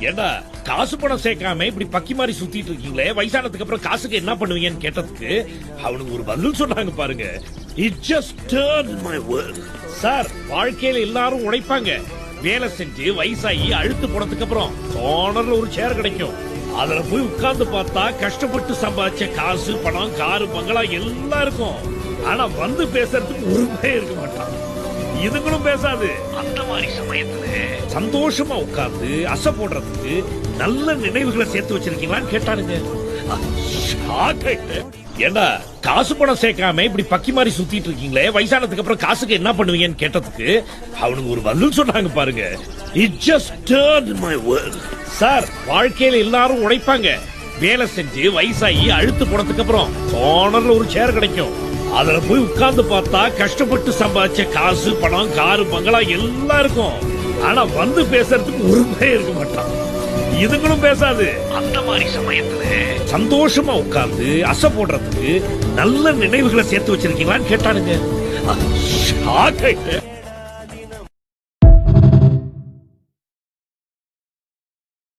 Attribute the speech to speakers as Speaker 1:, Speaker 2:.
Speaker 1: ஏண்டா காசு பணம் சேர்க்காம இப்படி பக்கி மாதிரி சுத்திட்டு இருக்கீங்களே, வயசானதுக்கு அப்புறம் காசுக்கு என்ன பண்ணுவீங்கன்னு கேட்டதுக்கு அவனுக்கு ஒரு பதில் சொன்னாங்க பாருங்க. It just turned my world. Sir, வாழ்க்கையில எல்லாரும் உழைப்பாங்க, வேலை செஞ்சு வயசாகி அழுத்து போனதுக்கு அப்புறம் கார்னர்ல ஒரு சேர் கிடைக்கும். அதுல போய் உட்கார்ந்து பார்த்தா கஷ்டப்பட்டு சம்பாதிச்ச காசு பணம் காரு பங்களா எல்லாம் இருக்கும். ஆனா வந்து பேசுறதுக்கு ஒருமே இருக்க மாட்டான். இதுங்களும் பேசாது. அந்த மாதிரி சமயத்துல சந்தோஷமா உட்கார்ந்து அசை போடுறதுக்கு நல்ல நினைவுகளை சேர்த்து வச்சிருக்கீங்களான்னு கேட்டானுங்க. ஏண்டா காசு பணம் சேர்க்காம இப்படி பக்கி மாதிரி சுத்திட்டு இருக்கீங்களே, வயசானதுக்கு அப்புறம் காசுக்கு என்ன பண்ணுவீங்கன்னு கேட்டதுக்கு அவனுக்கு ஒரு பதில் சொன்னாங்க பாருங்க. It just turned my world. Sir, வாழ்க்கையில எல்லாரும் உழைப்பாங்க, வேலை செஞ்சு வயசாகி அழுத்து போனதுக்கு அப்புறம் கார்னர்ல ஒரு சேர் கிடைக்கும். அதுல போய் உட்கார்ந்து பார்த்தா கஷ்டப்பட்டு சம்பாதிச்ச காசு பணம் காரு பங்களா எல்லாம் இருக்கும். ஆனா வந்து பேசுறதுக்கு ஒருமே இருக்க மாட்டான். இதுங்களும் பேசாது. அந்த மாதிரி சமயத்துல சந்தோஷமா உட்கார்ந்து அசை போடுறதுக்கு நல்ல நினைவுகளை சேர்த்து வச்சிருக்கீங்களான்னு கேட்டானுங்க.